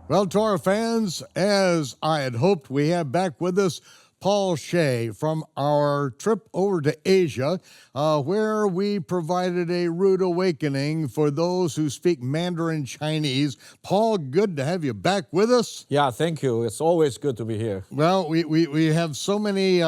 Well, Torah fans, as I had hoped, we have back with us Paul Hsieh from our trip over to Asia, where we provided a rude awakening for those who speak Mandarin Chinese. Paul, good to have you back with us. Yeah, thank you. It's always good to be here. Well, we have so many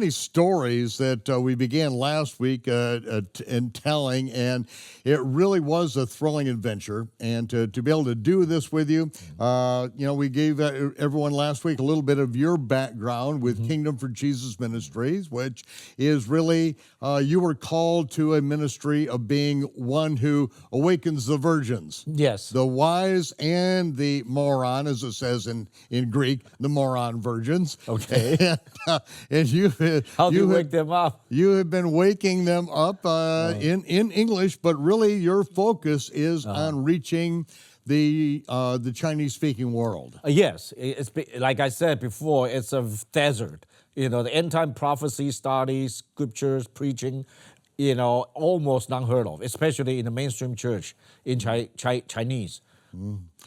stories that we began last week in telling, and it really was a thrilling adventure. And to be able to do this with you, we gave everyone last week a little bit of your background with Kingdom for Jesus Ministries, which is really, you were called to a ministry of being one who awakens the virgins. Yes. The wise and the moron, as it says in Greek, the moron virgins. Okay. And you How do you wake them up? You have been waking them up in English, but really your focus is on reaching the Chinese-speaking world. Yes, like I said before, it's a desert. The end-time prophecy studies, scriptures, preaching, almost unheard of, especially in the mainstream church in Chinese.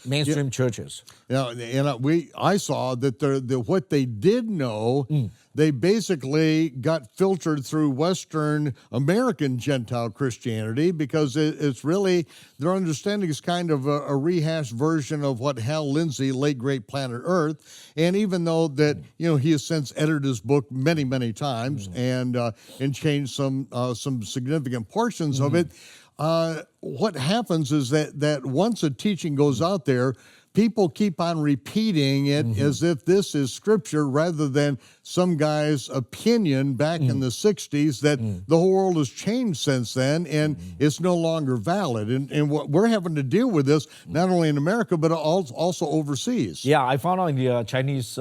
Mainstream churches. I saw that what they did know, they basically got filtered through Western American Gentile Christianity because it's really, their understanding is kind of a rehashed version of what Hal Lindsey, late great Planet Earth, and even though that, he has since edited his book many, many times and changed some significant portions of it, what happens is that once a teaching goes out there, people keep on repeating it as if this is scripture rather than some guy's opinion back in the 60s that the whole world has changed since then and it's no longer valid. And what we're having to deal with this, not only in America, but also overseas. Yeah, I found out in the Chinese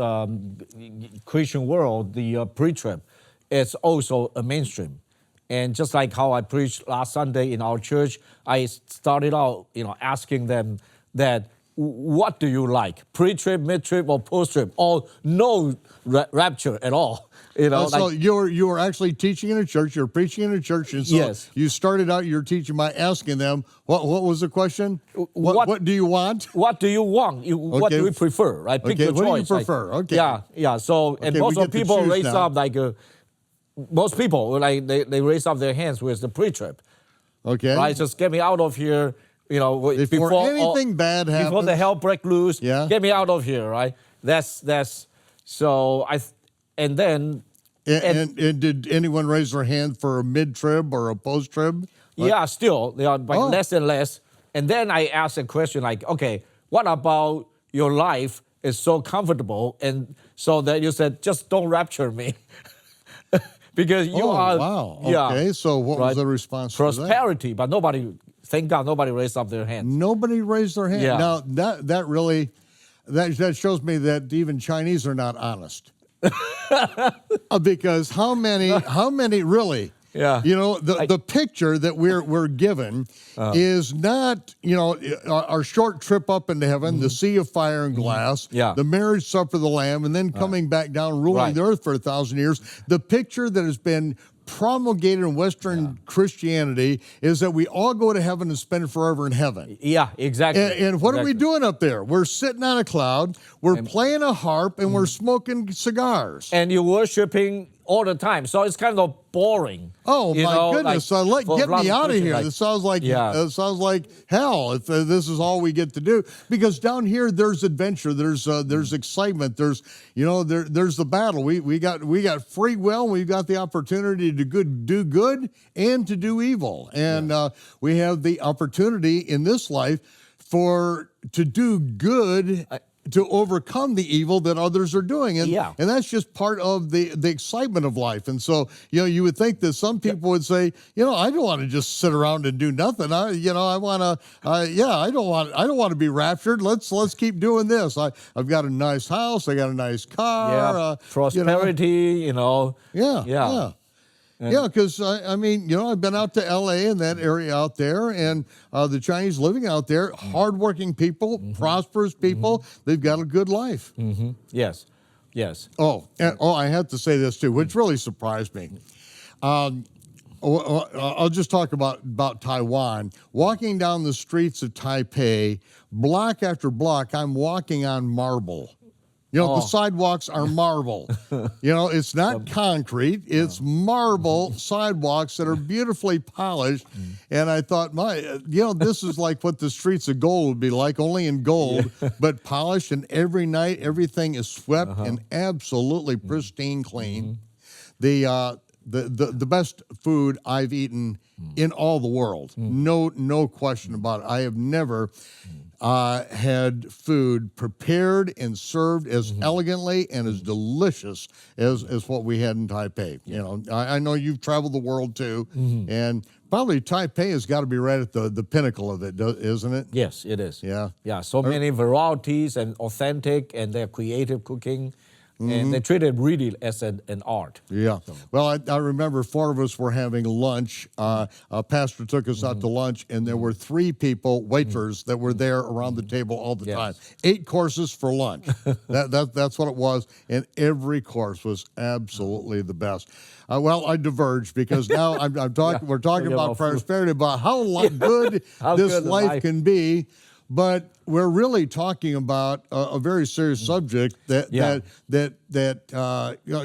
Christian world, the pre-trib, it's also a mainstream. And just like how I preached last Sunday in our church, I started out, asking them that, what do you like, pre-trib, mid-trib, or post-trib, or no rapture at all? So you were actually teaching in a church, you're preaching in a church, and so yes. You started out your teaching by asking them, what was the question? What do you want? What do you want? What do you prefer, right? Pick your choice. What do you prefer? Okay. Yeah. So, and most of people raise up most people, they raise up their hands with the pre-trib. Okay. Right, just get me out of here, before anything bad happens. Before the hell break loose, get me out of here, right? And did anyone raise their hand for a mid-trib or a post-trib? Yeah, still, they are less and less. And then I asked a question like, okay, what about your life is so comfortable? And so that you said, just don't rapture me. Because you are... wow. Okay, so what was the response to that? Prosperity, but nobody, thank God, nobody raised up their hands. Nobody raised their hand. Yeah. Now, that really, that shows me that even Chinese are not honest. Because how many really... Yeah. The picture that we're given is not, our short trip up into heaven, the sea of fire and glass, the marriage supper of the Lamb, and then coming back down, ruling the earth for 1,000 years. The picture that has been promulgated in Western Christianity is that we all go to heaven and spend forever in heaven. Yeah, exactly. And what are we doing up there? We're sitting on a cloud, we're playing a harp, and we're smoking cigars. And you're worshiping all the time, so it's kind of boring. Oh my goodness! Get me out of here. This sounds like hell. If this is all we get to do, because down here there's adventure, there's excitement, there's the battle. We got free will. We've got the opportunity to do good and to do evil, and we have the opportunity in this life to do good. To overcome the evil that others are doing. And that's just part of the excitement of life. And so, you would think that some people would say, I don't want to just sit around and do nothing. I want to, I don't want to be raptured. Let's keep doing this. I've got a nice house. I got a nice car. Prosperity, Yeah, because, I've been out to L.A. and that area out there, and the Chinese living out there, hardworking people, prosperous people, they've got a good life. Yes. I have to say this, too, which really surprised me. I'll just talk about Taiwan. Walking down the streets of Taipei, block after block, I'm walking on marble. The sidewalks are marble. It's not concrete, it's marble sidewalks that are beautifully polished. And I thought, this is like what the streets of gold would be like, only in gold, but polished. And every night, everything is swept and absolutely pristine clean. The best food I've eaten in all the world. No question about it. I have never had food prepared and served as elegantly and as delicious as what we had in Taipei. I know you've traveled the world too, and probably Taipei has got to be right at the pinnacle of it, isn't it? Yes, it is. Yeah. So many varieties and authentic, and their creative cooking. And they treat it really as an art. Yeah. So. Well, I remember 4 of us were having lunch. A pastor took us out to lunch, and there were 3 people, waiters, that were there around the table all the time. 8 courses for lunch. That's what it was, and every course was absolutely the best. I diverged because now we're talking about prosperity, about how good this life can be. But we're really talking about a very serious subject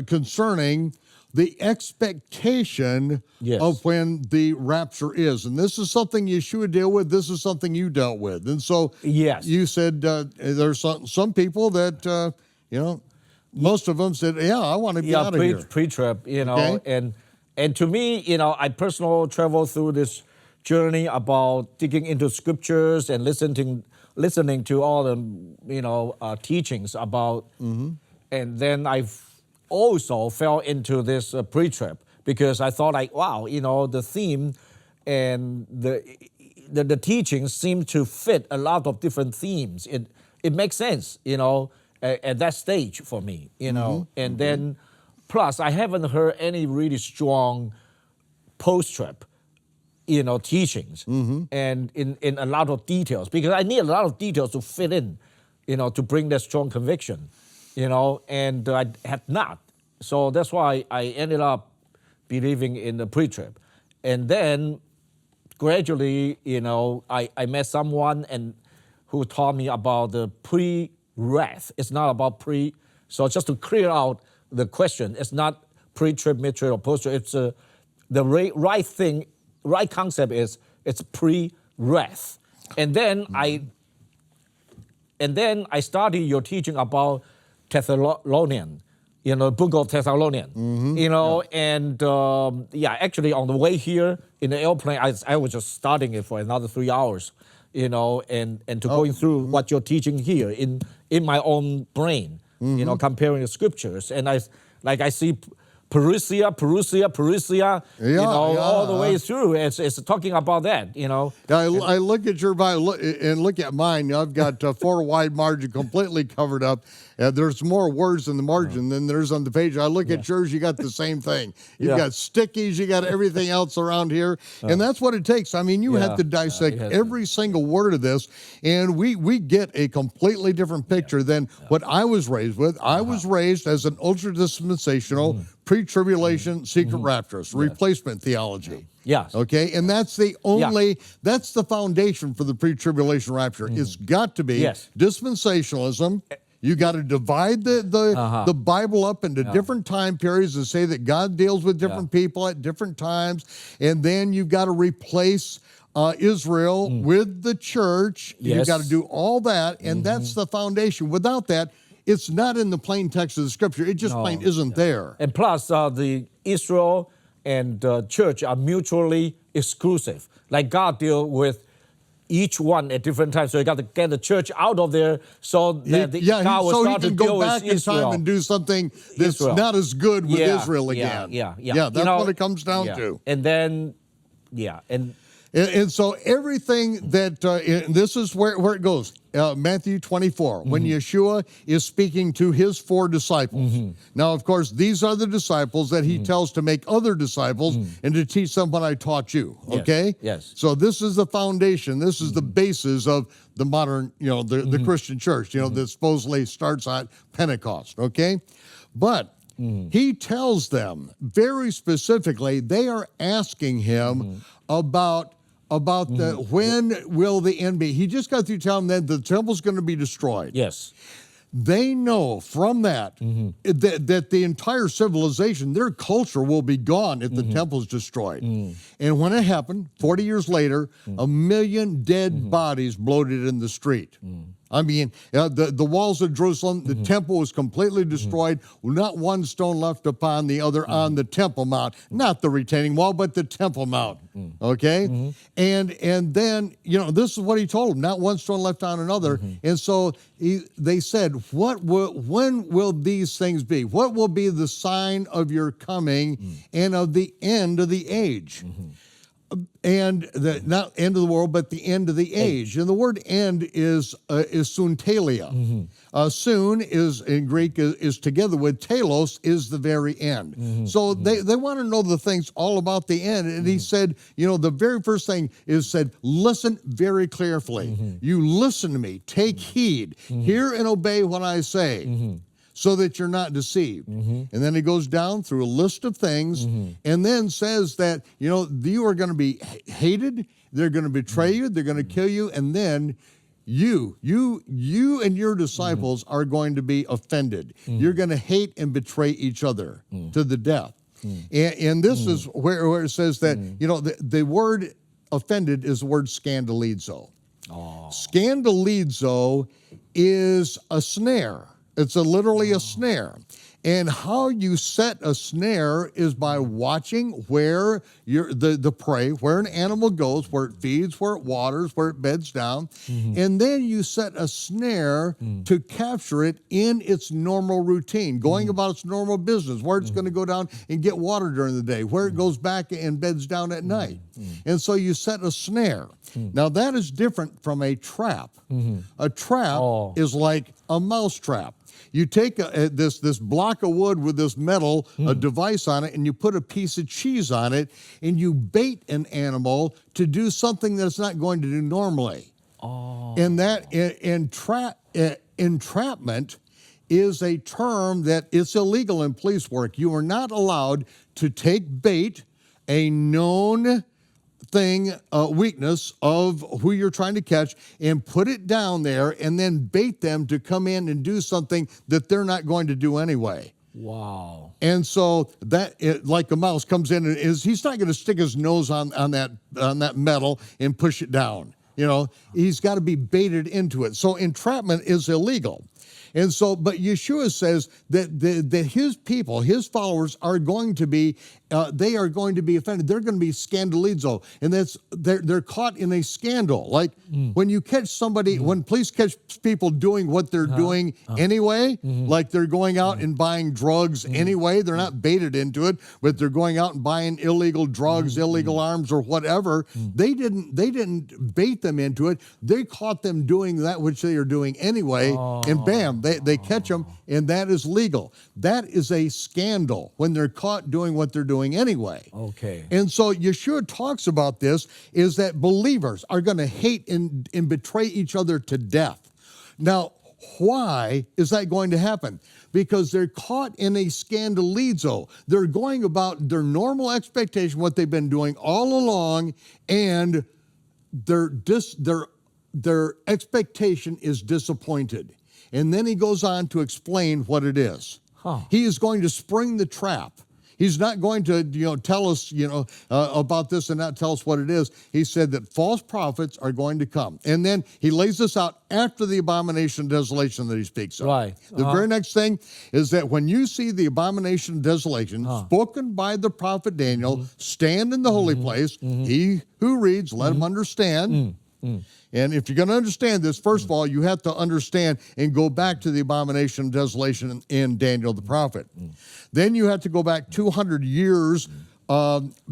concerning the expectation of when the rapture is. And this is something Yeshua dealt with. This is something you dealt with. And so you said there's some people that, most of them said, I want to be out of here. Pre-trib, and to me, I personally traveled through this journey about digging into scriptures and listening to all the teachings about, and then I also fell into this pre-trib because I thought the theme and the teachings seem to fit a lot of different themes. It makes sense, at that stage for me, and then plus I haven't heard any really strong post-trib teachings and in a lot of details, because I need a lot of details to fit in, to bring that strong conviction, and I had not. So that's why I ended up believing in the pre-trib. And then gradually, I met someone who taught me about the pre-wrath. It's not about pre. So just to clear out the question, it's not pre-trib, mid-trib, or post-trib. It's the right thing. Right concept is it's pre-wrath, and then I studied your teaching about Thessalonian, book of Thessalonians, and actually on the way here in the airplane, I was just studying it for another 3 hours, and to going through what you're teaching here in my own brain, comparing the scriptures, and I see. Perusia, all the way through. It's talking about that, I look at your Bible and look at mine. I've got 4 wide margin completely covered up. There's more words in the margin than there's on the page. I look at yours, you got the same thing. You've got stickies, you got everything else around here. And that's what it takes. I mean, you have to dissect every single word of this, and we get a completely different picture than what I was raised with. I was raised as an ultra-dispensational, pre-tribulation, secret rapturist, replacement theology. Yes. Okay, and that's the only, that's the foundation for the pre-tribulation rapture. It's got to be dispensationalism. You got to divide the Bible up into different time periods and say that God deals with different people at different times, and then you've got to replace Israel with the church. You've got to do all that, and that's the foundation. Without that, it's not in the plain text of the scripture. It just plain isn't there. And plus, the Israel and church are mutually exclusive. Like God deal with each one at different times. So you got to get the church out of there so that God will start to deal with Israel. So he can go back in time and do something that's not as good with Israel again. Yeah, that's what it comes down to. And then, And so everything that, this is where it goes. Matthew 24, when Yeshua is speaking to his 4 disciples. Now, of course, these are the disciples that he tells to make other disciples and to teach them what I taught you, okay? Yes. So this is the foundation. This is the basis of the modern, the Christian church, that supposedly starts at Pentecost, okay? But he tells them very specifically, they are asking him about when will the end be. He just got through telling them that the temple's going to be destroyed. Yes. They know from that, that the entire civilization, their culture will be gone if the temple's destroyed. And when it happened, 40 years later, 1 million dead bodies bloated in the street. I mean, the walls of Jerusalem, the temple was completely destroyed. Not one stone left upon the other on the Temple Mount. Not the retaining wall, but the Temple Mount. Okay? And then, this is what he told them. Not one stone left on another. And so they said, when will these things be? What will be the sign of your coming and of the end of the age? And not end of the world, but the end of the age. And the word end is soontelia. Soon is, in Greek, is together with telos, is the very end. So they want to know the things all about the end. And he said, the very first thing is said, listen very carefully. You listen to me, take heed, hear and obey what I say. So that you're not deceived. And then he goes down through a list of things and then says that, you are going to be hated, they're going to betray you, they're going to kill you, and then you and your disciples are going to be offended. You're going to hate and betray each other to the death. And this is where it says that, the word offended is the word scandalizo. Scandalizo is a snare. It's literally a snare. And how you set a snare is by watching where the prey, where an animal goes, where it feeds, where it waters, where it beds down. And then you set a snare to capture it in its normal routine, going about its normal business, where it's going to go down and get water during the day, where it goes back and beds down at night. And so you set a snare. Now that is different from a trap. A trap is like a mouse trap. You take this block of wood with this metal, a device on it, and you put a piece of cheese on it, and you bait an animal to do something that it's not going to do normally. And that entrapment is a term that it's illegal in police work. You are not allowed to take bait, a known thing, weakness of who you're trying to catch, and put it down there and then bait them to come in and do something that they're not going to do anyway. Wow. And so like a mouse comes in and he's not going to stick his nose on that metal and push it down. He's got to be baited into it. So entrapment is illegal. And so, but Yeshua says that his people, his followers are going to be, they are going to be offended. They're going to be scandalizo. And they're caught in a scandal. Like when you catch somebody, when police catch people doing what they're doing anyway, like they're going out and buying drugs anyway, they're not baited into it, but they're going out and buying illegal drugs, illegal arms or whatever. They didn't bait them into it. They caught them doing that which they are doing anyway, and bam, they catch them, and that is legal. That is a scandal when they're caught doing what they're doing anyway. Okay. And so Yeshua talks about this, is that believers are going to hate and betray each other to death. Now, why is that going to happen? Because they're caught in a scandalizo. They're going about their normal expectation, what they've been doing all along, and their expectation is disappointed. And then he goes on to explain what it is. He is going to spring the trap. He's not going to, tell us, about this and not tell us what it is. He said that false prophets are going to come. And then he lays this out after the abomination of desolation that he speaks of. Right. The very next thing is that when you see the abomination of desolation spoken by the prophet Daniel, stand in the holy place, he who reads, let him understand. And if you're going to understand this, first of all, you have to understand and go back to the abomination of desolation in Daniel the prophet. Then you have to go back 200 years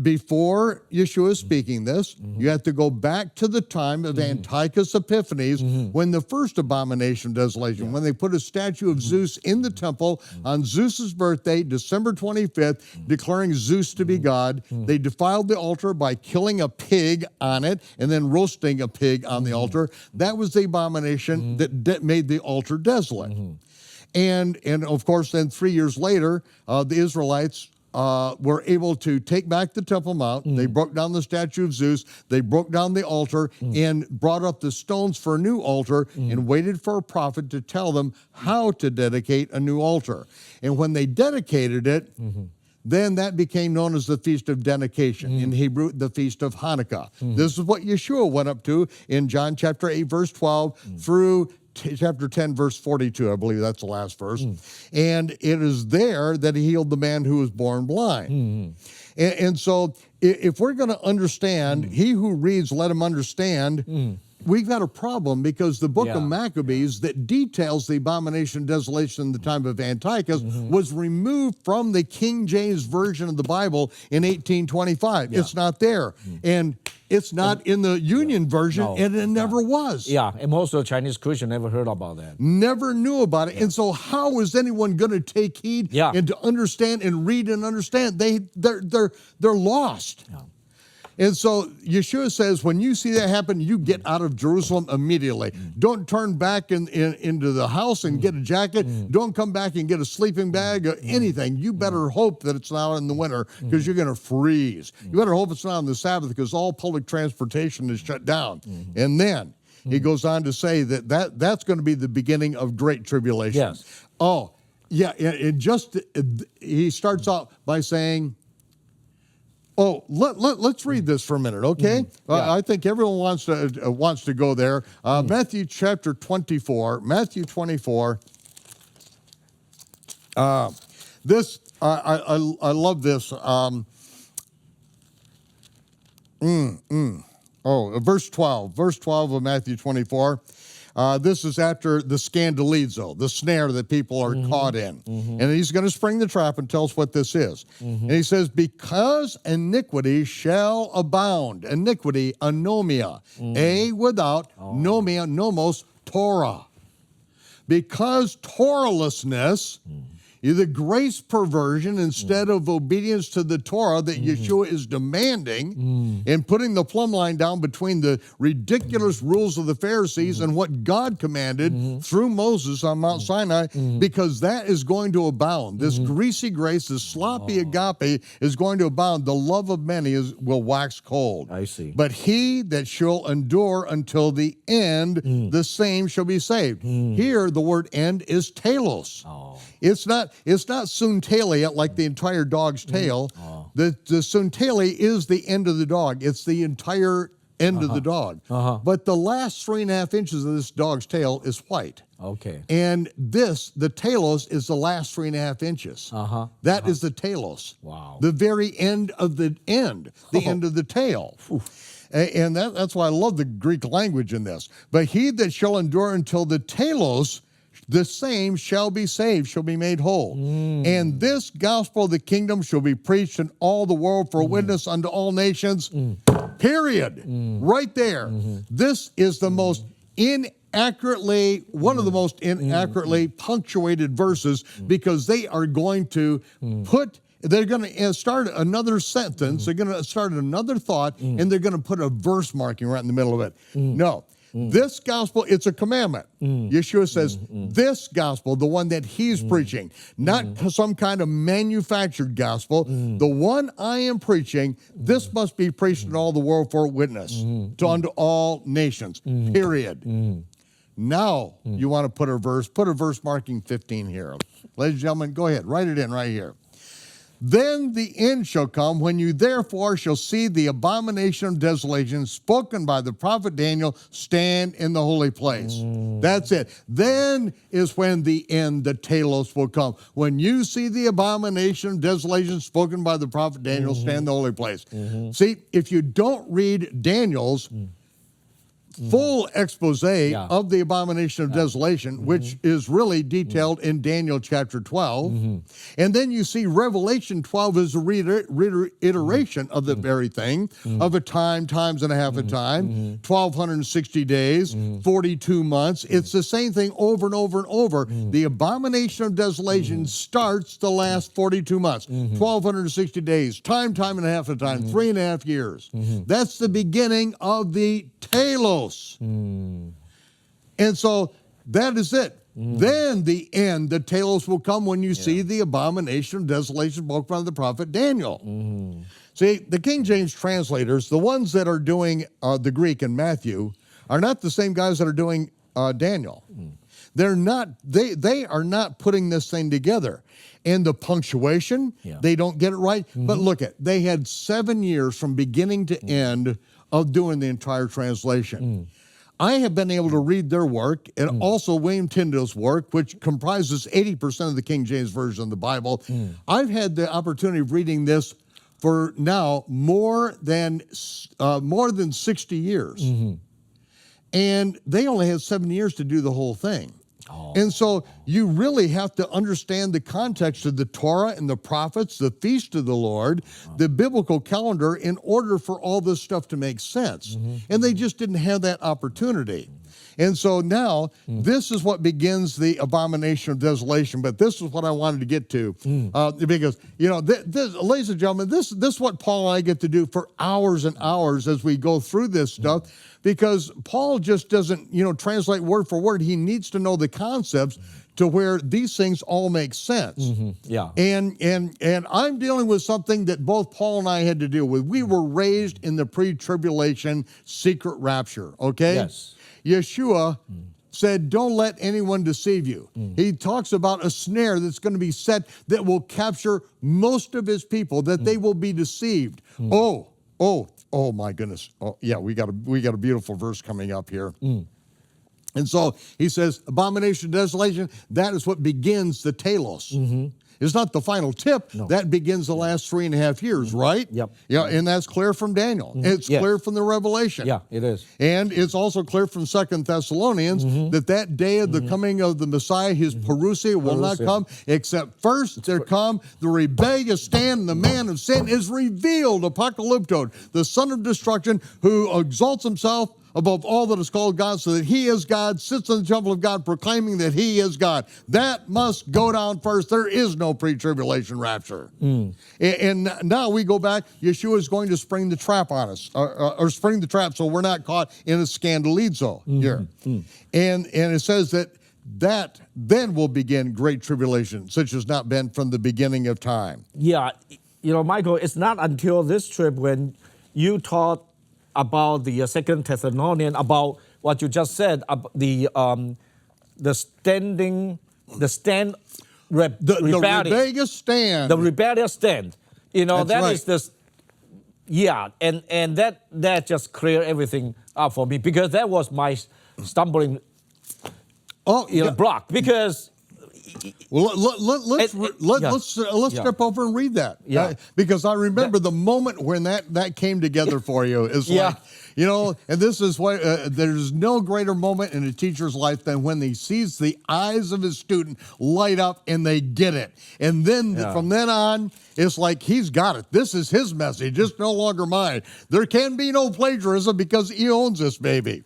before Yeshua is speaking this. You have to go back to the time of Antiochus Epiphanes, when the first abomination of desolation, when they put a statue of Zeus in the temple on Zeus's birthday, December 25th, declaring Zeus to be God. They defiled the altar by killing a pig on it and then roasting a pig on the altar. That was the abomination that made the altar desolate. And of course, then 3 years later, the Israelites were able to take back the Temple Mount. They broke down the statue of Zeus. They broke down the altar and brought up the stones for a new altar and waited for a prophet to tell them how to dedicate a new altar. And when they dedicated it, then that became known as the Feast of Dedication. In Hebrew, the Feast of Hanukkah. This is what Yeshua went up to in John chapter 8, verse 12 through chapter 10, verse 42, I believe that's the last verse. And it is there that he healed the man who was born blind. And so if we're going to understand, he who reads, let him understand, we've got a problem because the book of Maccabees that details the abomination of desolation in the time of Antiochus was removed from the King James Version of the Bible in 1825. It's not there. And it's not in the Union Version, and it never was. Yeah, and most of the Chinese Christians never heard about that. Never knew about it. And so how is anyone going to take heed and to understand and read and understand? They're lost. And so Yeshua says, when you see that happen, you get out of Jerusalem immediately. Don't turn back into the house and get a jacket. Don't come back and get a sleeping bag or anything. You better hope that it's not in the winter because you're going to freeze. You better hope it's not on the Sabbath because all public transportation is shut down. And then he goes on to say that's going to be the beginning of great tribulation. Yes. Oh, yeah. He starts out by saying, let's read this for a minute, okay? I think everyone wants to go there. Matthew chapter 24. Matthew 24. This I love this. Verse 12. Verse 12 of Matthew 24. This is after the scandalizo, the snare that people are caught in. And he's going to spring the trap and tell us what this is. And he says, because iniquity shall abound. Iniquity, anomia. Without, nomia, nomos, Torah. Because Torahlessness, the grace perversion instead of obedience to the Torah that Yeshua is demanding and putting the plumb line down between the ridiculous rules of the Pharisees and what God commanded through Moses on Mount Sinai, because that is going to abound. This greasy grace, this sloppy agape is going to abound. The love of many will wax cold. I see. But he that shall endure until the end, the same shall be saved. Here, the word end is telos. It's not suntalia like the entire dog's tail. The suntalia is the end of the dog. It's the entire end of the dog. But the last 3.5 inches of this dog's tail is white. Okay. And the talos is the last 3.5 inches. That is the talos. Wow. The very end of the end, the end of the tail. And that's why I love the Greek language in this. But he that shall endure until the telos, the same shall be saved, shall be made whole. And this gospel of the kingdom shall be preached in all the world for a witness unto all nations. Period. Right there. This is the most one of the most inaccurately punctuated verses, because they are going to they're going to start another sentence, they're going to start another thought, and they're going to put a verse marking right in the middle of it. No. This gospel, it's a commandment. Yeshua says, this gospel, the one that he's preaching, not some kind of manufactured gospel, the one I am preaching, this must be preached in all the world for a witness unto all nations, period. Now, you want to put a verse marking 15 here. Ladies and gentlemen, go ahead, write it in right here. Then the end shall come, when you therefore shall see the abomination of desolation spoken by the prophet Daniel stand in the holy place. That's it. Then is when the end, the telos, will come. When you see the abomination of desolation spoken by the prophet Daniel stand in the holy place. See, if you don't read Daniel's full expose of the abomination of desolation, which is really detailed in Daniel chapter 12. And then you see Revelation 12 is a reiteration of the very thing, of a time, times and a half a time, 1,260 days, 42 months. It's the same thing over and over and over. The abomination of desolation starts the last 42 months, 1,260 days, time and a half a time, 3.5 years. That's the beginning of the telos. And so that is it. Then the end, the telos will come when you see the abomination of desolation spoken by the prophet Daniel. See, the King James translators, the ones that are doing the Greek in Matthew, are not the same guys that are doing Daniel. They're not, they are not putting this thing together. And the punctuation, they don't get it right. But look they had 7 years from beginning to end of doing the entire translation. I have been able to read their work and also William Tyndale's work, which comprises 80% of the King James Version of the Bible. I've had the opportunity of reading this for now more than 60 years. And they only had 7 years to do the whole thing. And so you really have to understand the context of the Torah and the prophets, the feast of the Lord, the biblical calendar in order for all this stuff to make sense. And they just didn't have that opportunity. And so now this is what begins the abomination of desolation. But this is what I wanted to get to because, you know, ladies and gentlemen, this is what Paul and I get to do for hours and hours as we go through this stuff. Because Paul just doesn't, you know, translate word for word. He needs to know the concepts to where these things all make sense. And I'm dealing with something that both Paul and I had to deal with. We were raised in the pre-tribulation secret rapture, okay? Yes. Yeshua said, don't let anyone deceive you. He talks about a snare that's going to be set that will capture most of his people, that they will be deceived. Oh my goodness. Oh yeah, we got a beautiful verse coming up here. And so he says, abomination, desolation, that is what begins the telos. It's not the final tip. No. That begins the last 3.5 years, right? Yep. Yeah, and that's clear from Daniel. It's clear from the Revelation. Yeah, it is. And it's also clear from 2 Thessalonians that day of the coming of the Messiah, his parousia will not come, except first there come the rebellious stand, and the man of sin is revealed, apocalypto, the son of destruction, who exalts himself above all that is called God, so that he is God, sits in the temple of God, proclaiming that he is God. That must go down first. There is no pre-tribulation rapture. And now we go back, Yeshua is going to spring the trap on us, or spring the trap so we're not caught in a scandalizo here. And it says that then will begin great tribulation, such as not been from the beginning of time. Yeah, you know, Michael, it's not until this trip when you taught about the Second Thessalonian, about what you just said, the rebellious stand. The rebellious stand. You know, That's that right. is this. Yeah, and that just cleared everything up for me, because that was my stumbling block, because. Well, let's step over and read that. Because I remember the moment when that came together for you. It's like, you know, and this is why there's no greater moment in a teacher's life than when he sees the eyes of his student light up and they get it. And then from then on, it's like he's got it. This is his message. It's no longer mine. There can be no plagiarism because he owns this baby.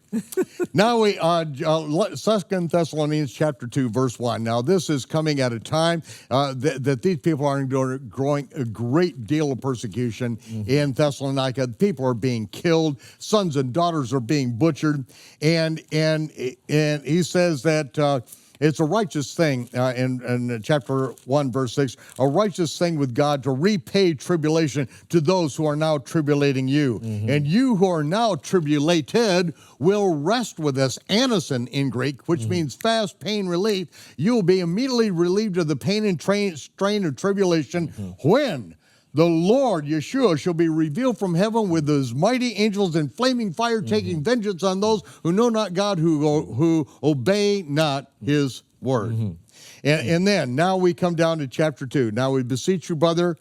Now we 2 Thessalonians chapter 2, verse 1. Now this is coming at a time that these people are growing a great deal of persecution in Thessalonica. People are being killed. Sons and daughters are being butchered. And he says that it's a righteous thing in chapter 1, verse 6, a righteous thing with God to repay tribulation to those who are now tribulating you. And you who are now tribulated will rest with us, anison in Greek, which means fast pain relief. You will be immediately relieved of the pain and strain of tribulation when the Lord, Yeshua, shall be revealed from heaven with his mighty angels in flaming fire, taking vengeance on those who know not God, who obey not his word. And then, now we come down to chapter 2. Now we beseech you, brethren,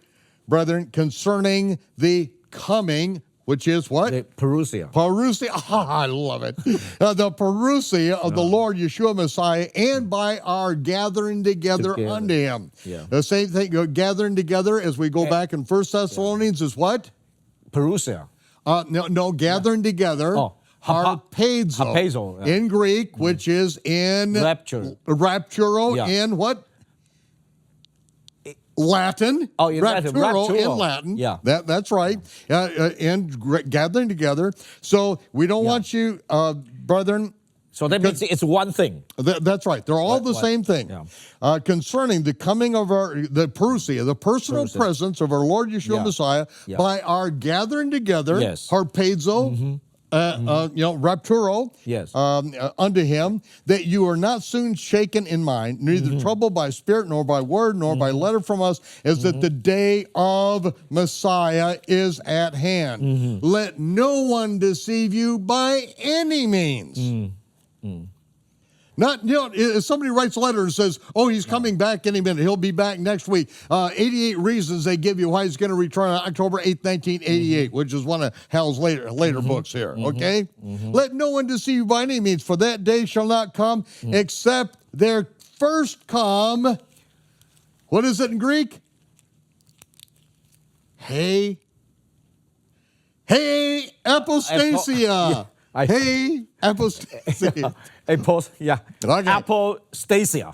concerning the coming, which is what? The parousia. Parousia. I love it. The parousia of the Lord Yeshua Messiah, and by our gathering together unto him. The same thing, gathering together as we go back in 1 Thessalonians is what? Parousia. No, gathering together. Harpazo in Greek, which is in rapturo in what? Latin. Rapturo in Latin. Yeah. That's right. And gathering together. So we don't want you, brethren, So that means it's one thing. That's right. They're all the same thing. Yeah. Concerning the coming of the parousia, the personal presence of our Lord Yeshua Messiah, by our gathering together, harpazo, rapturo, unto him, that you are not soon shaken in mind, neither troubled by spirit, nor by word, nor by letter from us, as that the day of Messiah is at hand. Let no one deceive you by any means. Not, if somebody writes a letter and says, oh, he's coming back any minute, he'll be back next week. 88 reasons they give you why he's going to return on October 8th, 1988, which is one of Hal's later books here, okay? Let no one deceive you by any means, for that day shall not come except there first come, what is it in Greek? Hey, apostasia. Hey, apostasia. Apostasia.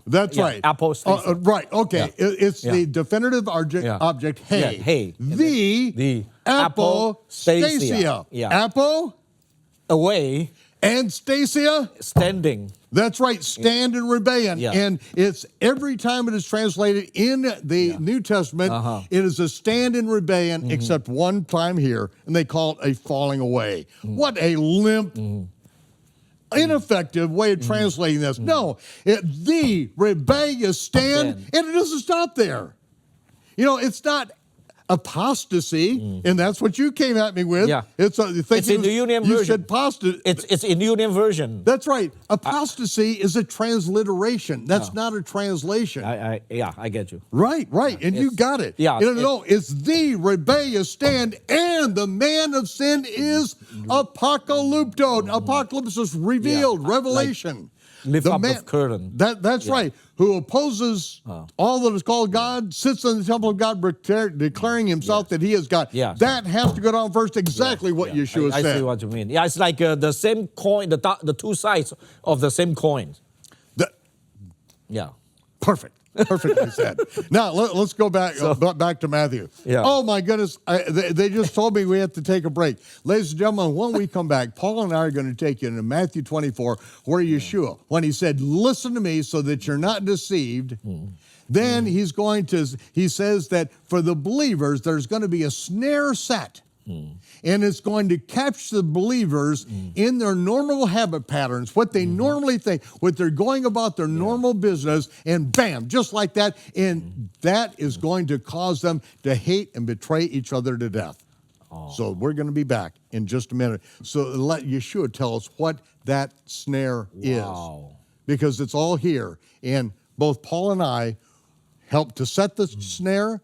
That's right. Apostasia. Right, okay. It's the definitive object, hey. The apostasia. Apo? Away. And stasia? Standing. That's right, stand in rebellion. And it's every time it is translated in the New Testament, it is a stand in rebellion, except one time here, and they call it a falling away. What a limp, ineffective way of translating this. No, the rebellious stand, and it doesn't stop there. It's not apostasy, and that's what you came at me with. It's in the Union version. You said apostasy. It's in Union version. That's right. Apostasy is a transliteration. That's not a translation. I get you. Right, and you got it. It's the rebellious stand, and the man of sin is apocalypto. Apocalypse is revealed, revelation. Lift up the curtain. That's right. Who opposes all that is called God, sits in the temple of God, declaring himself that he is God. That has to go down first, exactly what Yeshua said. I see what you mean. It's like the same coin, the two sides of the same coin. Perfect. Perfectly said. Now, let's go back to Matthew. Oh, my goodness. They just told me we have to take a break. Ladies and gentlemen, when we come back, Paul and I are going to take you into Matthew 24, where Yeshua, when he said, listen to me so that you're not deceived, then he says that for the believers, there's going to be a snare set. And it's going to catch the believers in their normal habit patterns, what they normally think, what they're going about their normal business, and bam, just like that. And that is going to cause them to hate and betray each other to death. So we're going to be back in just a minute. So let Yeshua tell us what that snare is. Because it's all here. And both Paul and I helped to set the snare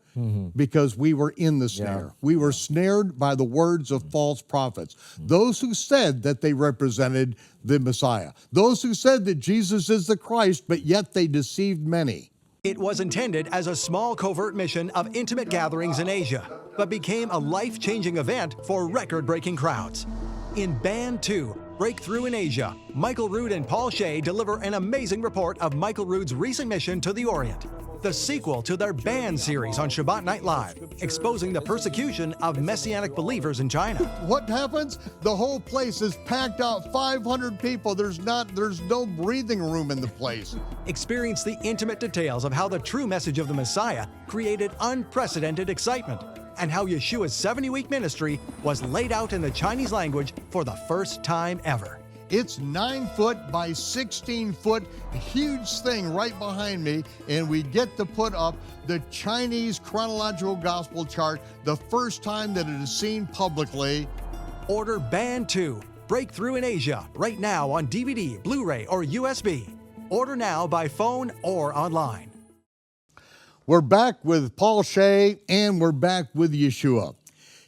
because we were in the snare. We were snared by the words of false prophets. Those who said that they represented the Messiah. Those who said that Jesus is the Christ, but yet they deceived many. It was intended as a small covert mission of intimate gatherings in Asia, but became a life-changing event for record-breaking crowds. In Band 2, Breakthrough in Asia, Michael Rood and Paul Hsieh deliver an amazing report of Michael Rood's recent mission to the Orient, the sequel to their Band series on Shabbat Night Live, exposing the persecution of Messianic believers in China. What happens? The whole place is packed out, 500 people. There's no breathing room in the place. Experience the intimate details of how the true message of the Messiah created unprecedented excitement, and how Yeshua's 70-week ministry was laid out in the Chinese language for the first time ever. It's 9 foot by 16 foot, huge thing right behind me, and we get to put up the Chinese chronological gospel chart, the first time that it is seen publicly. Order Band 2, Breakthrough in Asia, right now on DVD, Blu-ray, or USB. Order now by phone or online. We're back with Paul Hsieh, and we're back with Yeshua.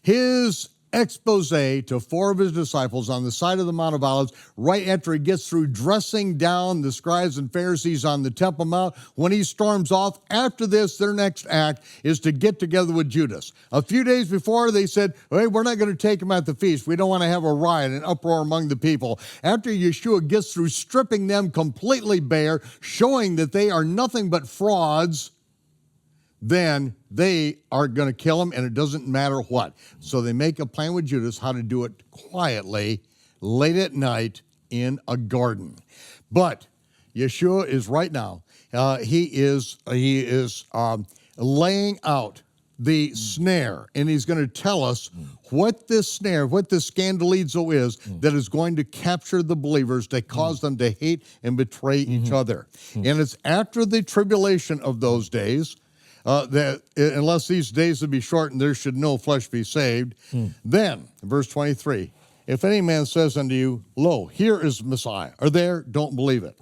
His expose to 4 of his disciples on the side of the Mount of Olives, right after he gets through dressing down the scribes and Pharisees on the Temple Mount. When he storms off, after this, their next act is to get together with Judas. A few days before, they said, hey, we're not going to take him at the feast. We don't want to have a riot, an uproar among the people. After Yeshua gets through stripping them completely bare, showing that they are nothing but frauds, then they are going to kill him, and it doesn't matter what. So they make a plan with Judas how to do it quietly, late at night, in a garden. But Yeshua is right now, he is laying out the snare, and he's going to tell us what this snare, what this scandalizo is that is going to capture the believers, to cause them to hate and betray each other. And it's after the tribulation of those days, that unless these days would be shortened, there should no flesh be saved. Then, verse 23, if any man says unto you, lo, here is Messiah, or there, don't believe it.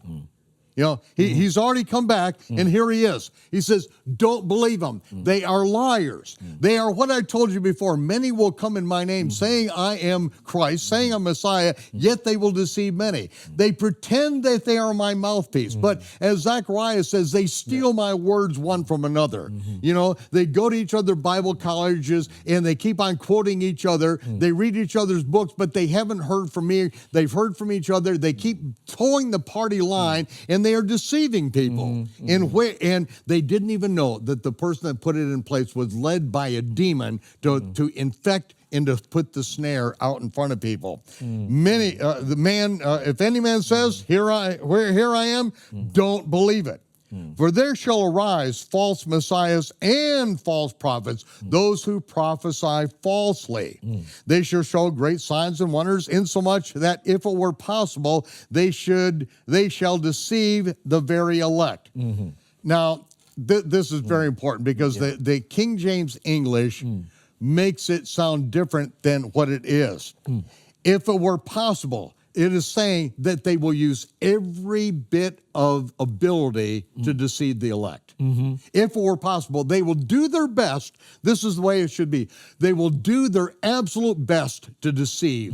You know, he's already come back, and here he is. He says, don't believe them. They are liars. They are what I told you before. Many will come in my name, saying I am Christ, saying I'm Messiah, yet they will deceive many. They pretend that they are my mouthpiece, but as Zechariah says, they steal my words one from another. You know, they go to each other Bible colleges, and they keep on quoting each other. They read each other's books, but they haven't heard from me. They've heard from each other. They keep towing the party line, and they are deceiving people. And they didn't even know that the person that put it in place was led by a demon to infect and to put the snare out in front of people. Many, if any man says, here I am, don't believe it. For there shall arise false messiahs and false prophets, those who prophesy falsely. They shall show great signs and wonders, insomuch that if it were possible, they shall deceive the very elect. Now, this is very important, because the King James English makes it sound different than what it is. If it were possible, it is saying that they will use every bit of ability to deceive the elect. If it were possible, they will do their best. This is the way it should be. They will do their absolute best to deceive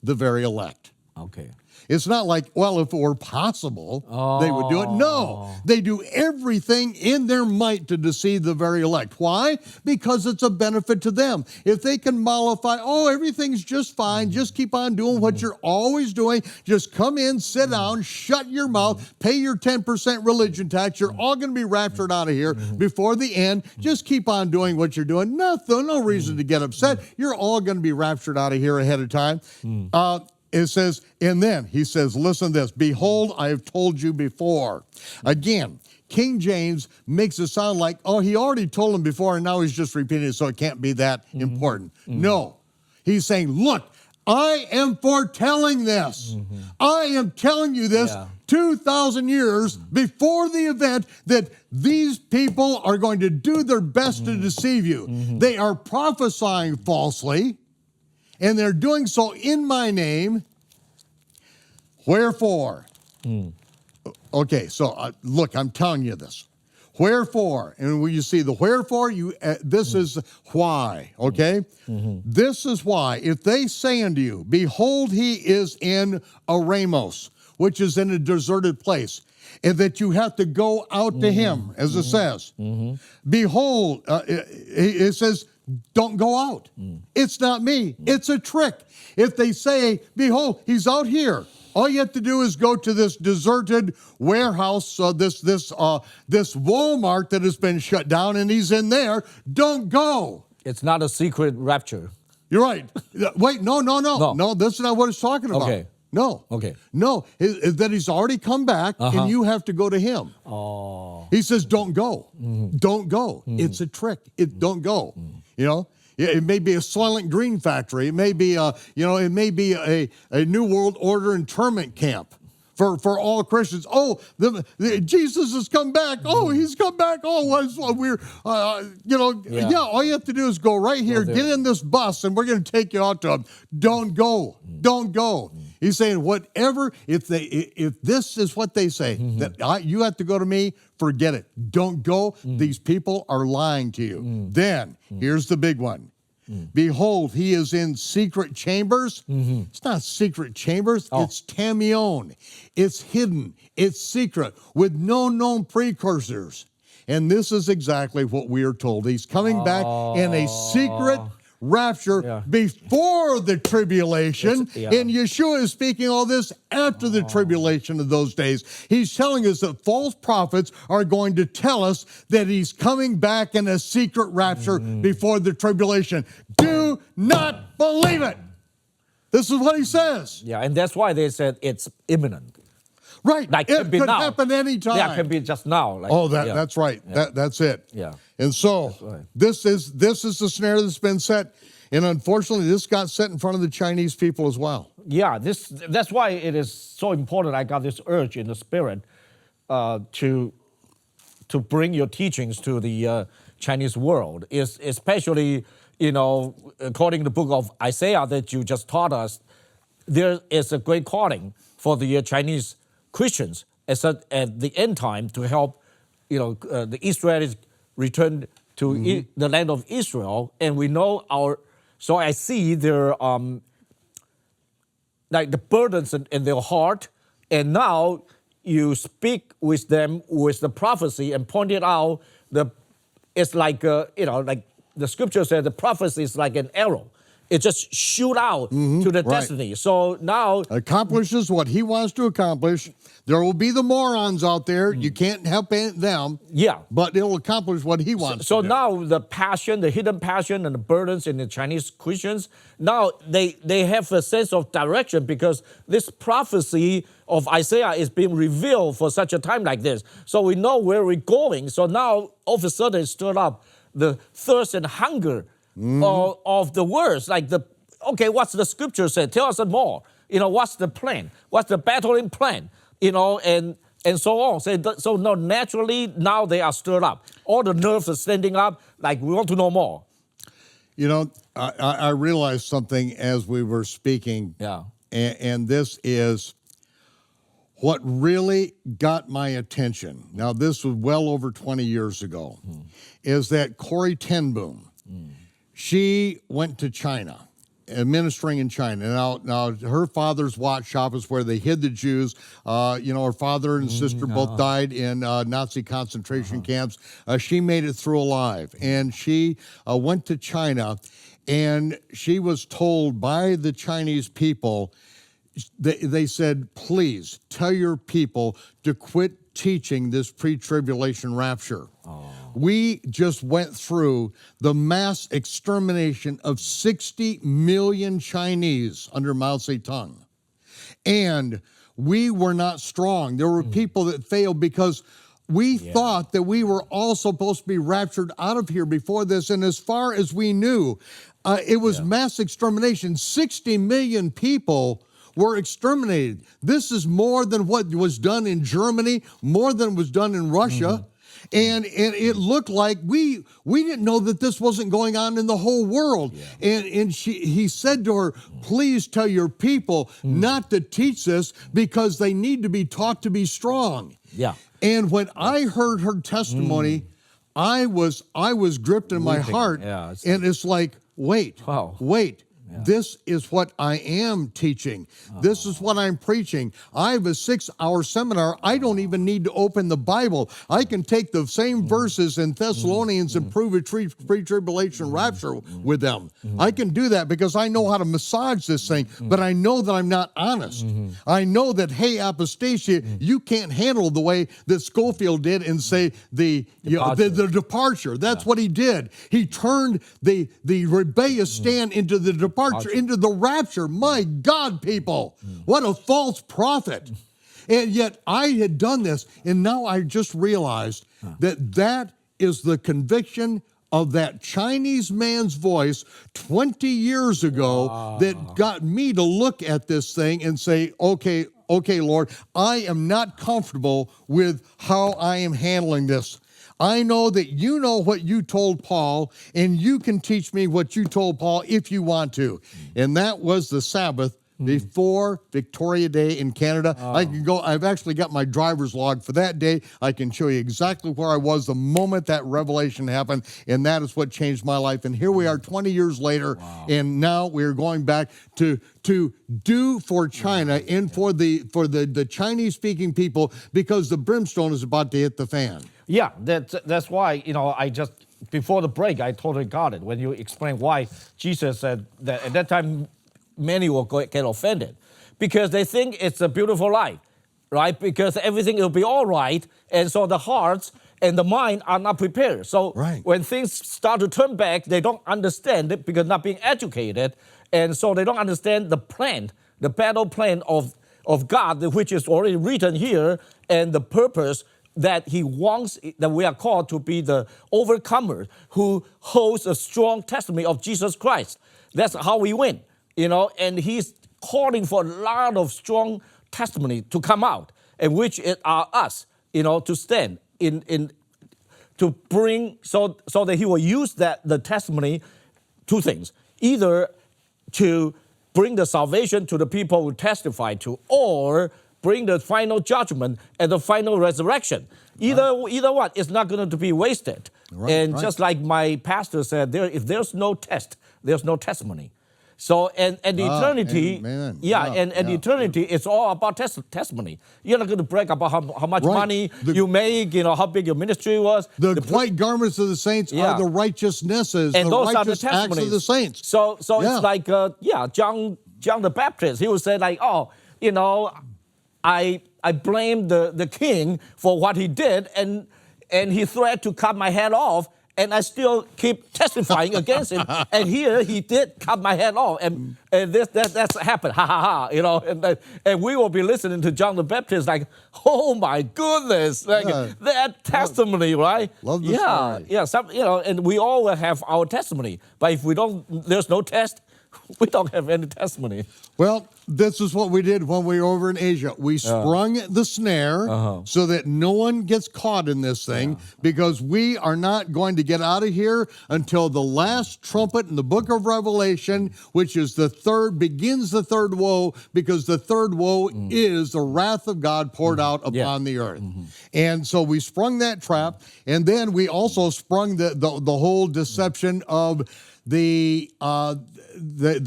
the very elect. Okay. It's not like, well, if it were possible, they would do it. No, they do everything in their might to deceive the very elect. Why? Because it's a benefit to them. If they can mollify, oh, everything's just fine, just keep on doing what you're always doing, just come in, sit down, shut your mouth, pay your 10% religion tax, you're all going to be raptured out of here before the end, just keep on doing what you're doing. No reason to get upset. You're all going to be raptured out of here ahead of time. It says, and then he says, listen to this, behold, I have told you before. Again, King James makes it sound like, oh, he already told him before, and now he's just repeating it, so it can't be that important. No, he's saying, look, I am foretelling this. I am telling you this 2,000 years before the event, that these people are going to do their best to deceive you. They are prophesying falsely, and they're doing so in my name. Wherefore? Okay, so look, I'm telling you this. Wherefore? And when you see the wherefore, this is why, okay? This is why. If they say unto you, behold, he is in Aramos, which is in a deserted place, and that you have to go out to him, as it says. Behold, it says, don't go out. It's not me. It's a trick. If they say, behold, he's out here, all you have to do is go to this deserted warehouse, this Walmart that has been shut down, and he's in there. Don't go. It's not a secret rapture. You're right. Wait, no. No, that's not what it's talking about. Okay. No. Okay. No, that he's already come back, and you have to go to him. He says, don't go. Don't go. It's a trick. Don't go. You know, it may be a Soylent Green factory. It may be a New World Order internment camp for all Christians. Oh, Jesus has come back. Oh, he's come back. Oh, we're, all you have to do is go right here, get in this bus, and we're going to take you out to him. Don't go. Don't go. He's saying whatever, if this is what they say, that you have to go to me, forget it. Don't go. These people are lying to you. Then, here's the big one. Behold, he is in secret chambers. It's not secret chambers. It's tamion. It's hidden. It's secret with no known precursors. And this is exactly what we are told. He's coming back in a secret rapture before the tribulation. And Yeshua is speaking all this after the tribulation of those days. He's telling us that false prophets are going to tell us that he's coming back in a secret rapture before the tribulation. Do not believe it. This is what he says. Yeah, and that's why they said it's imminent. Right. Like, it could be could now. happen anytime. Yeah, it can be just now. Like, That's right. Yeah. That's it. Yeah. And so right. this is the snare that's been set. And unfortunately, this got set in front of the Chinese people as well. Yeah, that's why it is so important. I got this urge in the spirit to bring your teachings to the Chinese world. Is especially, according to the book of Isaiah that you just taught us, there is a great calling for the Chinese Christians at the end time to help, the Israelis return to the land of Israel, and we know So I see their like the burdens in their heart, and now you speak with them with the prophecy and point it out. It's like like the scripture said, the prophecy is like an arrow. It just shoot out to the destiny. So now accomplishes what he wants to accomplish. There will be the morons out there. You can't help them. Yeah. But it'll accomplish what he wants So to do. now the passion, the hidden passion and the burdens in the Chinese Christians, now they have a sense of direction because this prophecy of Isaiah is being revealed for such a time like this. So we know where we're going. So now all of a sudden it stirred up the thirst and hunger of the words. Like what's the scripture say? Tell us more. What's the plan? What's the battling plan? And so on. So no, naturally, now they are stirred up. All the nerves are standing up, like we want to know more. I realized something as we were speaking. Yeah. And this is what really got my attention. Now, this was well over 20 years ago, is that Corrie ten Boom, she went to China, ministering in China. Now, her father's watch shop is where they hid the Jews. Her father and sister both died in Nazi concentration camps. She made it through alive, and she went to China, and she was told by the Chinese people, they said, please tell your people to quit teaching this pre-tribulation rapture. We just went through the mass extermination of 60 million Chinese under Mao Zedong. And we were not strong. There were people that failed because we thought that we were all supposed to be raptured out of here before this. And as far as we knew, it was mass extermination. 60 million people were exterminated. This is more than what was done in Germany, more than was done in Russia. And it looked like we didn't know that this wasn't going on in the whole world. And he said to her, please tell your people not to teach this because they need to be taught to be strong. Yeah. And when I heard her testimony, I was gripped in my heart. Yeah, and it's like, wait. Yeah. This is what I am teaching. This is what I'm preaching. I have a 6-hour seminar. I don't even need to open the Bible. I can take the same verses in Thessalonians and prove a pre-tribulation rapture with them. I can do that because I know how to massage this thing, but I know that I'm not honest. I know that, hey, apostasia, you can't handle the way that Schofield did and say the departure. That's what he did. He turned the rebellious stand into the departure, into the rapture. My God, people, what a false prophet. And yet I had done this, and now I just realized that is the conviction of that Chinese man's voice 20 years ago that got me to look at this thing and say, okay, Lord, I am not comfortable with how I am handling this. I know that you know what you told Paul, and you can teach me what you told Paul if you want to. And that was the Sabbath before Victoria Day in Canada. I can go, I've actually got my driver's log for that day. I can show you exactly where I was the moment that revelation happened, and that is what changed my life. And here we are 20 years later, and now we're going back to do for China and for the Chinese-speaking people, because the brimstone is about to hit the fan. Yeah, that's why, I just, before the break, I totally got it. When you explain why Jesus said that at that time, many will get offended because they think it's a beautiful life, right? Because everything will be all right. And so the hearts and the mind are not prepared. So when things start to turn back, they don't understand it because not being educated. And so they don't understand the plan, the battle plan of God, which is already written here, and the purpose that he wants, that we are called to be the overcomer who holds a strong testimony of Jesus Christ. That's how we win, and he's calling for a lot of strong testimony to come out, and which are us, to stand in to bring, so that he will use the testimony, two things, either to bring the salvation to the people who testify to, or bring the final judgment and the final resurrection. Either one is not going to be wasted. Just like my pastor said, if there's no test, there's no testimony. So and eternity, eternity, it's all about testimony. You're not going to brag about how much money you make, how big your ministry was. The white garments of the saints are the righteousnesses, and the those righteous are the acts of the saints. So it's like John the Baptist. He would say like, I blame the king for what he did, and he threatened to cut my head off, and I still keep testifying against him. And here he did cut my head off, and that's happened. Ha ha ha! And we will be listening to John the Baptist like, oh my goodness, that testimony, right? Love the story. Yeah. And we all will have our testimony, but if there's no test, we don't have any testimony. Well, this is what we did when we were over in Asia. We sprung the snare so that no one gets caught in this thing, because we are not going to get out of here until the last trumpet in the book of Revelation, which is begins the third woe, because the third woe is the wrath of God poured out upon the earth. And so we sprung that trap, and then we also sprung the whole deception of the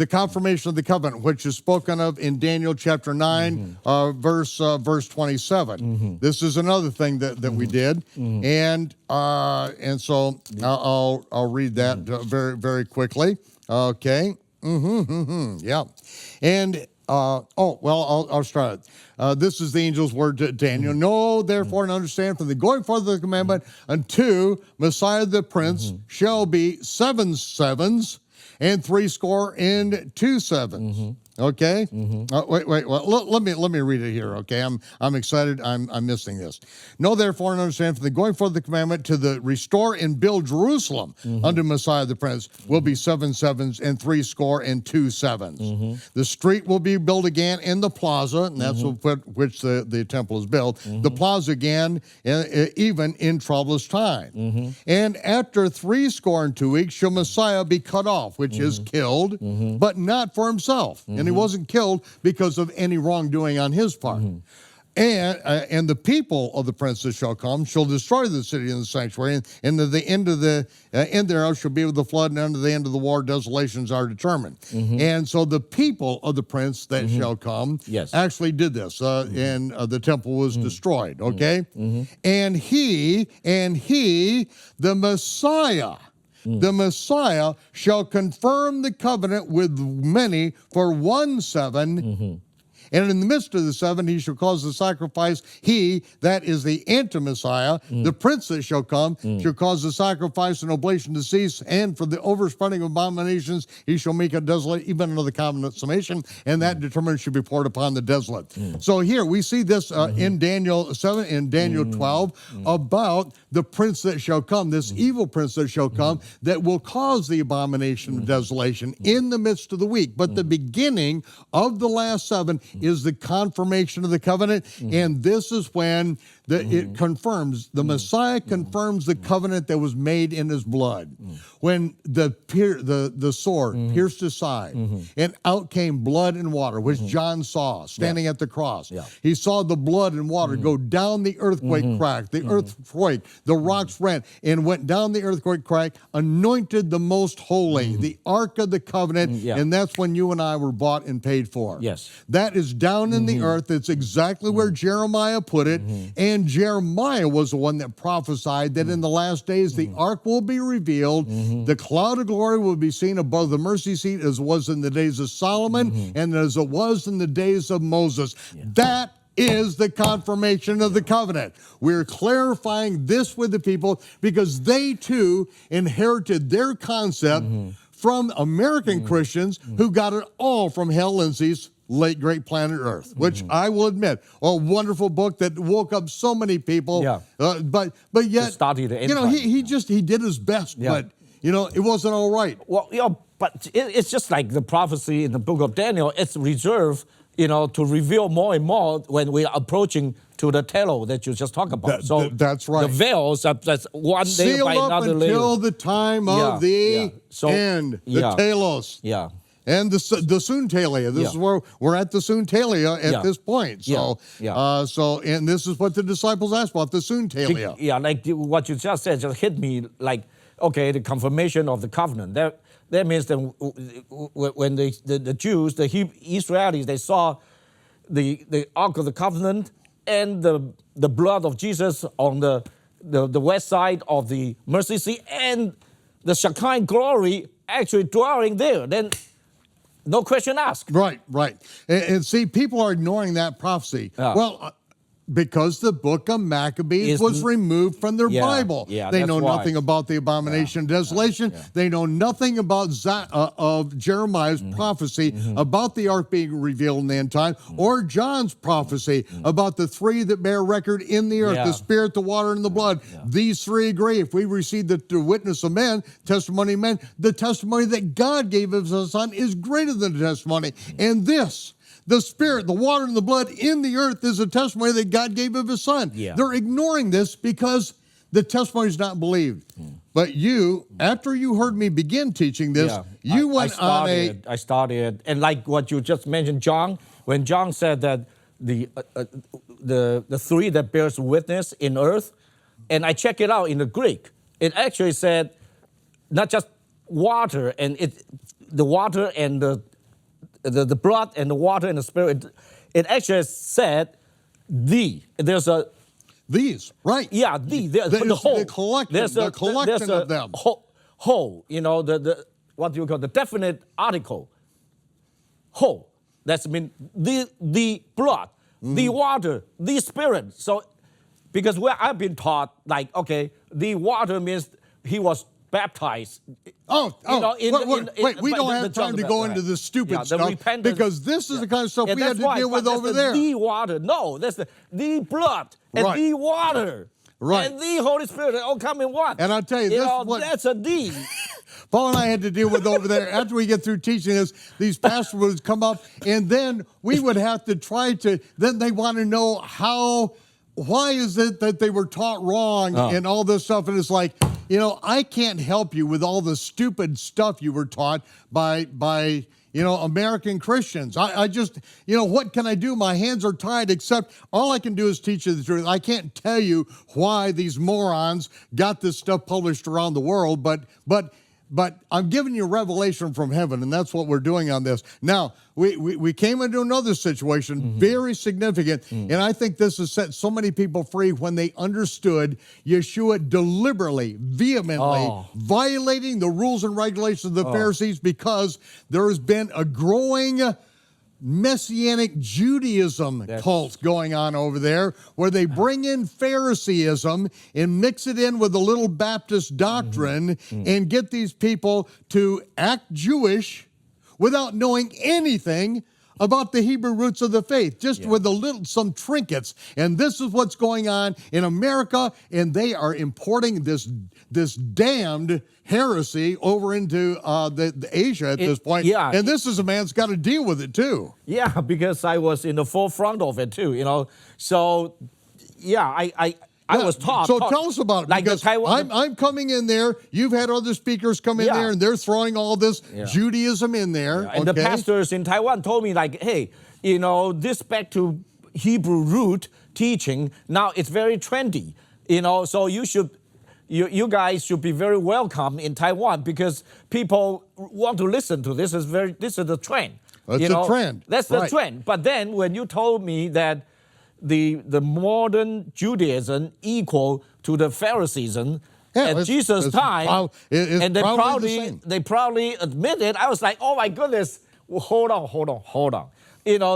confirmation of the covenant, which is spoken of in Daniel chapter 9, verse 27. This is another thing that we did, and so I'll read that very, very quickly. Okay. Yeah. And I'll start it. This is the angel's word to Daniel. Know therefore and understand, from the going forth of the commandment unto Messiah the Prince shall be 7 sevens and 62 sevens. Okay. Wait. Well, let me read it here. Okay. I'm excited. I'm missing this. Know therefore and understand, from the going forth of the commandment to the restore and build Jerusalem unto Messiah the Prince will be 7 sevens and 62 sevens. The street will be built again in the plaza, and that's which the temple is built. The plaza again, even in troublous time. And after 62 weeks shall Messiah be cut off, which is killed, but not for himself. And he wasn't killed because of any wrongdoing on his part. And the people of the prince that shall come shall destroy the city and the sanctuary, and to the end of the end thereof shall be with the flood, and unto the end of the war desolations are determined. And so the people of the prince that shall come actually did this, and the temple was destroyed. Okay, and he, the Messiah. The Messiah shall confirm the covenant with many for 1 7. And in the midst of the 7, he shall cause the sacrifice. He, that is the anti-Messiah, the prince that shall come, shall cause the sacrifice and oblation to cease. And for the overspreading of abominations, he shall make a desolate, even another consummation, and that determination should be poured upon the desolate. So here we see this in Daniel 7, in Daniel 12, about the prince that shall come, this evil prince that shall come, that will cause the abomination of desolation in the midst of the week. But the beginning of the last 7 is the confirmation of the covenant, and this is when it confirms, the Messiah confirms the covenant that was made in his blood. When the sword pierced his side, and out came blood and water, which John saw standing at the cross. He saw the blood and water go down the earthquake crack, the rocks rent, and went down the earthquake crack, anointed the most holy, the Ark of the Covenant, and that's when you and I were bought and paid for. That is down in the earth. It's exactly where Jeremiah put it, and Jeremiah was the one that prophesied that in the last days the ark will be revealed, the cloud of glory will be seen above the mercy seat, as it was in the days of Solomon, and as it was in the days of Moses. That is the confirmation of the covenant. We're clarifying this with the people because they too inherited their concept from American Christians who got it all from Hal Lindsey's late great Planet Earth, which I will admit, a wonderful book that woke up so many people. Yeah. But yet, Study the you know, end he did his best, but you know, it wasn't all right. Well, you know, but it's just like the prophecy in the book of Daniel. It's reserved, you know, to reveal more and more when we are approaching to the telos that you just talked about. So that's right. The veils are that's one day Sealed by up another until later. the time of the So, end, the telos. Yeah. And the soontalia. This is where we're at the soontalia at this point. So, and this is what the disciples asked about, the soontalia. Yeah, like what you just said just hit me like, okay, the confirmation of the covenant. That means that when the Jews, the Israelis, they saw the Ark of the Covenant and the blood of Jesus on the west side of the mercy seat and the Shekinah glory actually dwelling there, then no question asked. Right. And see, people are ignoring that prophecy. Well, because the book of Maccabees was removed from their Bible. They know nothing about the abomination of desolation. They know nothing about of Jeremiah's prophecy about the ark being revealed in the end time, or John's prophecy about the three that bear record in the earth, the spirit, the water, and the blood. These three agree. If we receive the witness of men, testimony of men, the testimony that God gave of his Son is greater than the testimony. And this, the spirit, the water, and the blood in the earth is a testimony that God gave of his Son. They're ignoring this because the testimony is not believed. But you, after you heard me begin teaching this, you went on a... I started, and like what you just mentioned, John, when John said that the three that bears witness in earth, and I check it out in the Greek, it actually said not just water, and the water and the blood and the water and the spirit, it actually said there's a... These, right. Yeah, the whole. The collection of them. Whole, you know, the what do you call the definite article. Whole. That's mean the blood, the water, the spirit. So, because where I've been taught, like, okay, the water means he was baptized. Wait, we don't have time to go into this stupid stuff because this is the kind of stuff we had to deal with over there. The water, no, that's the blood and the water. Right. And the Holy Spirit, they all come in one. And I'll tell you, that's a D. Paul and I had to deal with over there. After we get through teaching this, these pastors would come up, and then we would have to then they want to know why is it that they were taught wrong and all this stuff. And it's like, you know, I can't help you with all the stupid stuff you were taught by American Christians. I just, what can I do? My hands are tied, except all I can do is teach you the truth. I can't tell you why these morons got this stuff published around the world, but I'm giving you revelation from heaven, and that's what we're doing on this. Now, we came into another situation, very significant, and I think this has set so many people free when they understood Yeshua deliberately, vehemently violating the rules and regulations of the Pharisees, because there has been a growing Messianic Judaism cult going on over there, where they bring in Phariseeism and mix it in with a little Baptist doctrine and get these people to act Jewish without knowing anything about the Hebrew roots of the faith, just with some trinkets. And this is what's going on in America, and they are importing this damned heresy over into the Asia at this point. And this is a man that's got to deal with it too. Yeah, because I was in the forefront of it too, So, I was taught. So tell us about it, like because I'm coming in there. You've had other speakers come in there, and they're throwing all this Judaism in there. And the pastors in Taiwan told me, like, hey, this back to Hebrew root teaching, now it's very trendy, so you guys should be very welcome in Taiwan, because people want to listen to this. This is the trend. That's the trend. That's the trend. But then when you told me that the modern Judaism equal to the Phariseeism at Jesus' time, and they proudly admit it, I was like, oh my goodness, hold on.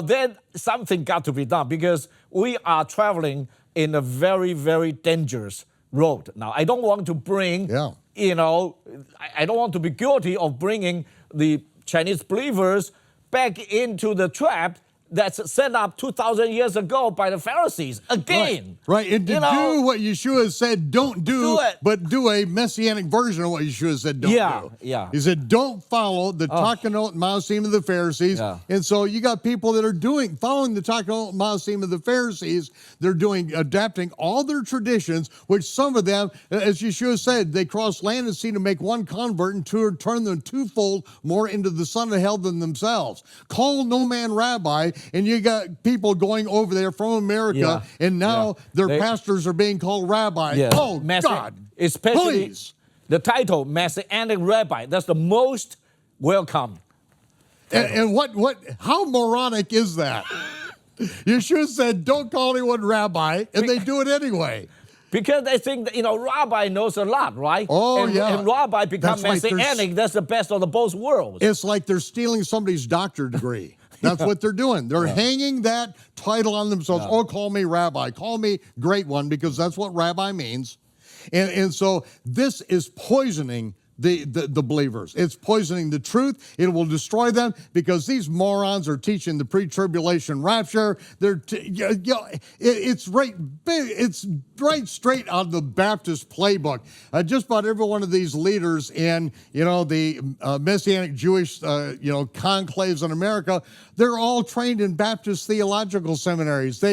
Then something got to be done, because we are traveling in a very, very dangerous road. Now, I don't want to bring I don't want to be guilty of bringing the Chinese believers back into the trap that's set up 2,000 years ago by the Pharisees again. Right. And to do what Yeshua said don't do but do a messianic version of what Yeshua said don't do. Yeah. He said don't follow the Takanot and Maasim of the Pharisees. Yeah. And so you got people that are following the Takanot and Maasim of the Pharisees. They're adapting all their traditions, which some of them, as Yeshua said, they cross land and sea to make one convert and turn them twofold more into the son of hell than themselves. Call no man rabbi. And you got people going over there from America, and now their pastors are being called rabbi. Yeah. Oh, God. Especially please. The title, Messianic Rabbi, that's the most welcome. And how moronic is that? Yeshua said, don't call anyone rabbi, and they do it anyway. Because they think that, rabbi knows a lot, right? Oh, and rabbi become Messianic, that's the best of the both worlds. It's like they're stealing somebody's doctorate degree. That's what they're doing. They're hanging that title on themselves. Oh, call me rabbi. Call me great one, because that's what rabbi means. And so this is poisoning the believers. It's poisoning the truth. It will destroy them because these morons are teaching the pre-tribulation rapture. It's right straight out of the Baptist playbook. Just about every one of these leaders in the Messianic Jewish conclaves in America, they're all trained in Baptist theological seminaries.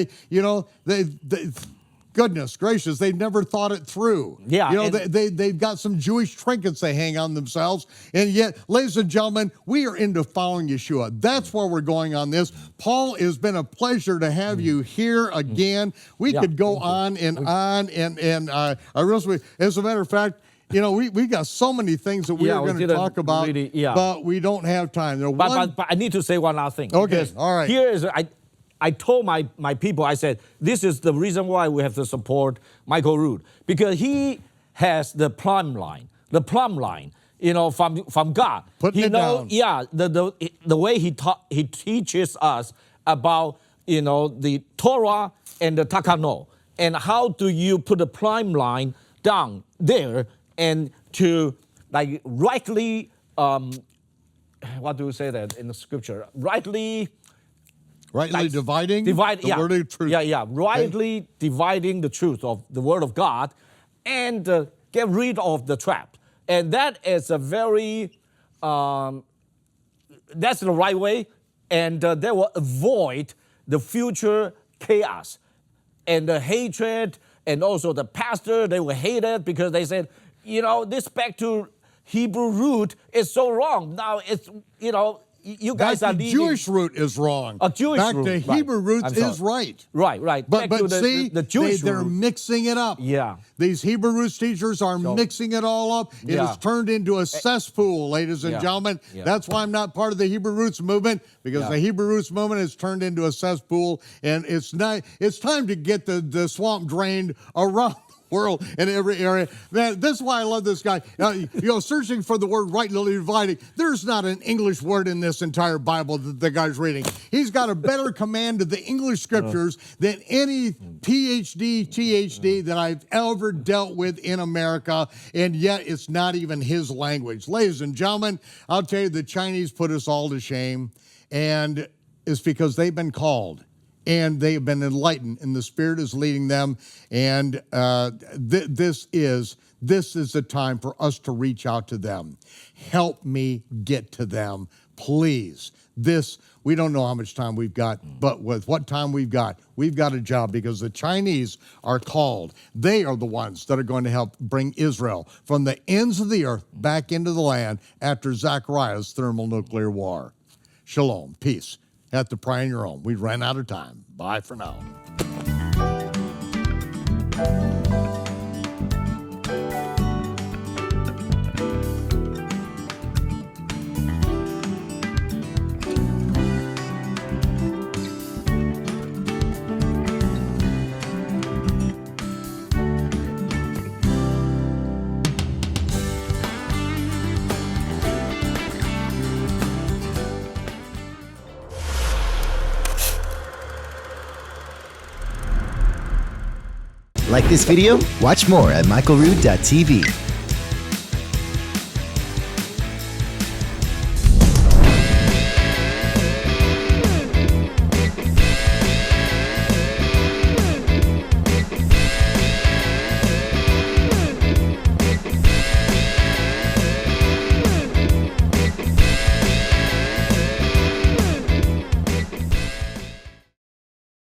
Goodness gracious, they've never thought it through. Yeah. They've got some Jewish trinkets they hang on themselves. And yet, ladies and gentlemen, we are into following Yeshua. That's where we're going on this. Paul, it's been a pleasure to have you here again. We could go on and on. And I really, as a matter of fact, we got so many things that we are going to talk about, but we don't have time. But I need to say one last thing. Okay, all right. Here is, I told my people, I said, this is the reason why we have to support Michael Rood, because he has the plumb line, from God. Putting it down. Yeah, the way he teaches us about, the Torah and the Takanot, and how do you put the plumb line down there and to rightly, what do you say that in the scripture? Rightly dividing the word of truth. Rightly dividing the truth of the word of God and get rid of the trap. And that is a very, that's the right way. And they will avoid the future chaos and the hatred, and also the pastor, they will hate it because they said, this back to Hebrew root is so wrong. Now it's, you guys are leading. Jewish root is wrong. A Jewish root. Back to Hebrew roots is right. Right. But see, the Jewish they're root. mixing it up. Yeah. These Hebrew roots teachers are mixing it all up. It has turned into a cesspool, ladies and gentlemen. Yeah. That's why I'm not part of the Hebrew roots movement, because the Hebrew roots movement has turned into a cesspool, and it's time to get the swamp drained around world in every area. Man, this is why I love this guy. Searching for the word rightly dividing. There's not an English word in this entire Bible that the guy's reading. He's got a better command of the English scriptures than any PhD that I've ever dealt with in America, and yet it's not even his language. Ladies and gentlemen, I'll tell you, the Chinese put us all to shame, and it's because they've been called. And they have been enlightened, and the Spirit is leading them. And this is the time for us to reach out to them. Help me get to them, please. We don't know how much time we've got, but with what time we've got a job, because the Chinese are called. They are the ones that are going to help bring Israel from the ends of the earth back into the land after Zechariah's thermonuclear war. Shalom, peace. Have to pray on your own. We ran out of time. Bye for now. Like this video? Watch more at michaelrood.tv.